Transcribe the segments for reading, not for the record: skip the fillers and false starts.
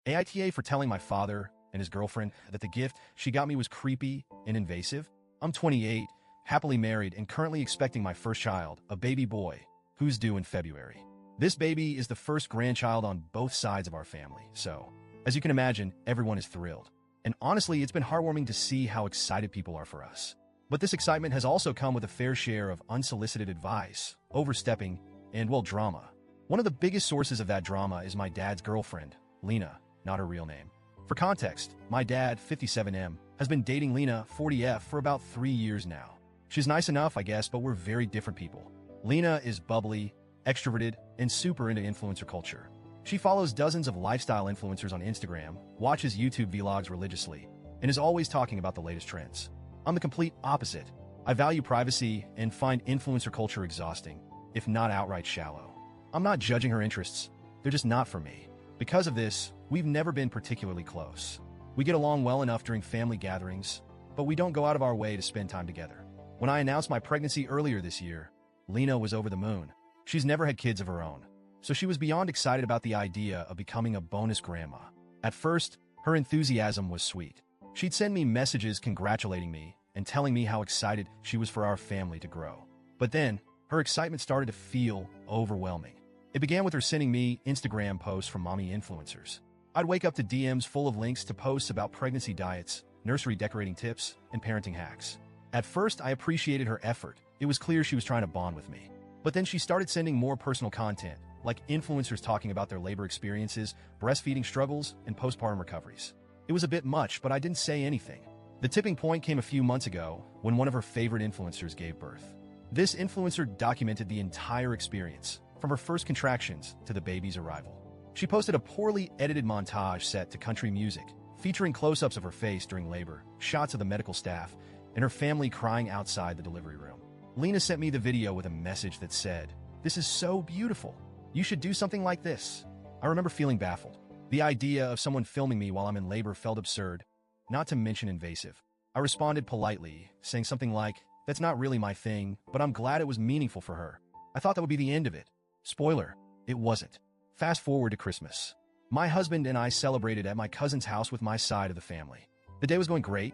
AITA for telling my father and his girlfriend that the gift she got me was creepy and invasive. I'm 28, happily married, and currently expecting my first child, a baby boy, who's due in February. This baby is the first grandchild on both sides of our family, so, as you can imagine, everyone is thrilled. And honestly, it's been heartwarming to see how excited people are for us. But this excitement has also come with a fair share of unsolicited advice, overstepping, and, well, drama. One of the biggest sources of that drama is my dad's girlfriend, Lena, not her real name. For context, my dad, 57M, has been dating Lena, 40F, for about 3 years now. She's nice enough, I guess, but we're very different people. Lena is bubbly, extroverted, and super into influencer culture. She follows dozens of lifestyle influencers on Instagram, watches YouTube vlogs religiously, and is always talking about the latest trends. I'm the complete opposite. I value privacy and find influencer culture exhausting, if not outright shallow. I'm not judging her interests. They're just not for me. Because of this, we've never been particularly close. We get along well enough during family gatherings, but we don't go out of our way to spend time together. When I announced my pregnancy earlier this year, Lena was over the moon. She's never had kids of her own, so she was beyond excited about the idea of becoming a bonus grandma. At first, her enthusiasm was sweet. She'd send me messages congratulating me and telling me how excited she was for our family to grow. But then, her excitement started to feel overwhelming. It began with her sending me Instagram posts from mommy influencers. I'd wake up to DMs full of links to posts about pregnancy diets, nursery decorating tips, and parenting hacks. At first, I appreciated her effort. It was clear she was trying to bond with me. But then she started sending more personal content, like influencers talking about their labor experiences, breastfeeding struggles, and postpartum recoveries. It was a bit much, but I didn't say anything. The tipping point came a few months ago when one of her favorite influencers gave birth. This influencer documented the entire experience, from her first contractions to the baby's arrival. She posted a poorly edited montage set to country music, featuring close-ups of her face during labor, shots of the medical staff, and her family crying outside the delivery room. Lena sent me the video with a message that said, "This is so beautiful. You should do something like this." I remember feeling baffled. The idea of someone filming me while I'm in labor felt absurd, not to mention invasive. I responded politely, saying something like, "That's not really my thing, but I'm glad it was meaningful for her." I thought that would be the end of it. Spoiler, it wasn't. Fast forward to Christmas. My husband and I celebrated at my cousin's house with my side of the family. The day was going great.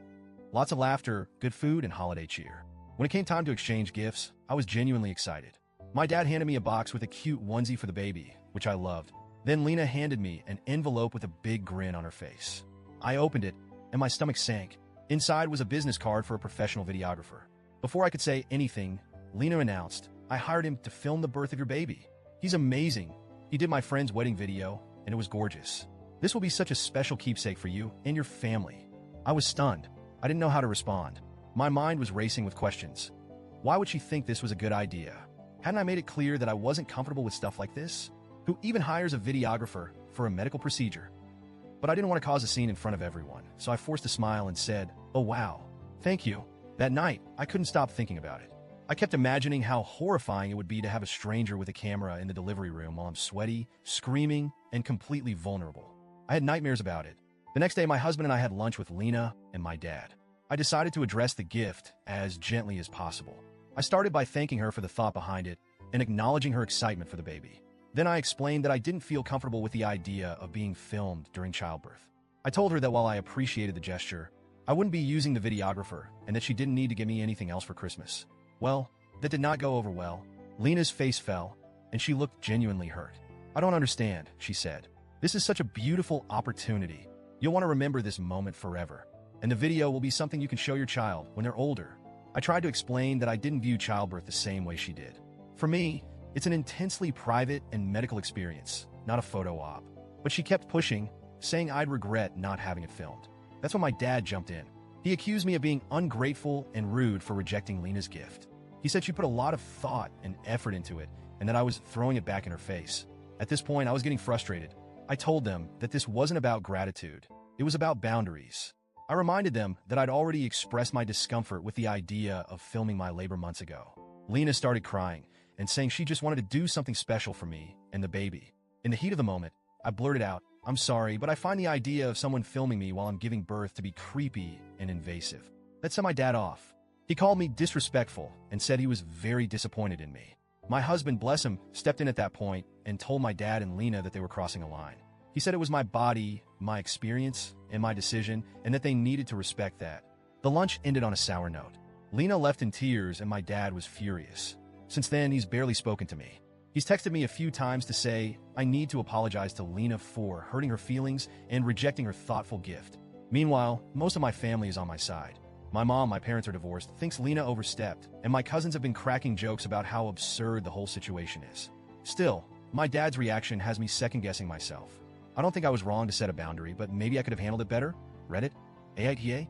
Lots of laughter, good food, and holiday cheer. When it came time to exchange gifts, I was genuinely excited. My dad handed me a box with a cute onesie for the baby, which I loved. Then Lena handed me an envelope with a big grin on her face. I opened it, and my stomach sank. Inside was a business card for a professional videographer. Before I could say anything, Lena announced, "I hired him to film the birth of your baby. He's amazing. He did my friend's wedding video, and it was gorgeous. This will be such a special keepsake for you and your family." I was stunned. I didn't know how to respond. My mind was racing with questions. Why would she think this was a good idea? Hadn't I made it clear that I wasn't comfortable with stuff like this? Who even hires a videographer for a medical procedure? But I didn't want to cause a scene in front of everyone, so I forced a smile and said, "Oh wow, thank you." That night, I couldn't stop thinking about it. I kept imagining how horrifying it would be to have a stranger with a camera in the delivery room while I'm sweaty, screaming, and completely vulnerable. I had nightmares about it. The next day, my husband and I had lunch with Lena and my dad. I decided to address the gift as gently as possible. I started by thanking her for the thought behind it and acknowledging her excitement for the baby. Then I explained that I didn't feel comfortable with the idea of being filmed during childbirth. I told her that while I appreciated the gesture, I wouldn't be using the videographer and that she didn't need to give me anything else for Christmas. Well, that did not go over well. Lena's face fell, and she looked genuinely hurt. "I don't understand," she said. "This is such a beautiful opportunity. You'll want to remember this moment forever. And the video will be something you can show your child when they're older." I tried to explain that I didn't view childbirth the same way she did. For me, it's an intensely private and medical experience, not a photo op. But she kept pushing, saying I'd regret not having it filmed. That's when my dad jumped in. He accused me of being ungrateful and rude for rejecting Lena's gift. He said she put a lot of thought and effort into it, and that I was throwing it back in her face. At this point, I was getting frustrated. I told them that this wasn't about gratitude. It was about boundaries. I reminded them that I'd already expressed my discomfort with the idea of filming my labor months ago. Lena started crying and saying she just wanted to do something special for me and the baby. In the heat of the moment, I blurted out, "I'm sorry, but I find the idea of someone filming me while I'm giving birth to be creepy and invasive." That set my dad off. He called me disrespectful and said he was very disappointed in me. My husband, bless him, stepped in at that point and told my dad and Lena that they were crossing a line. He said it was my body my experience, and my decision, and that they needed to respect that. The lunch ended on a sour note. Lena left in tears, and my dad was furious. Since then, he's barely spoken to me. He's texted me a few times to say I need to apologize to Lena for hurting her feelings and rejecting her thoughtful gift. Meanwhile, most of my family is on my side. My mom, my parents are divorced, thinks Lena overstepped, and my cousins have been cracking jokes about how absurd the whole situation is. Still, my dad's reaction has me second-guessing myself. I don't think I was wrong to set a boundary, but maybe I could have handled it better. Reddit, AITA,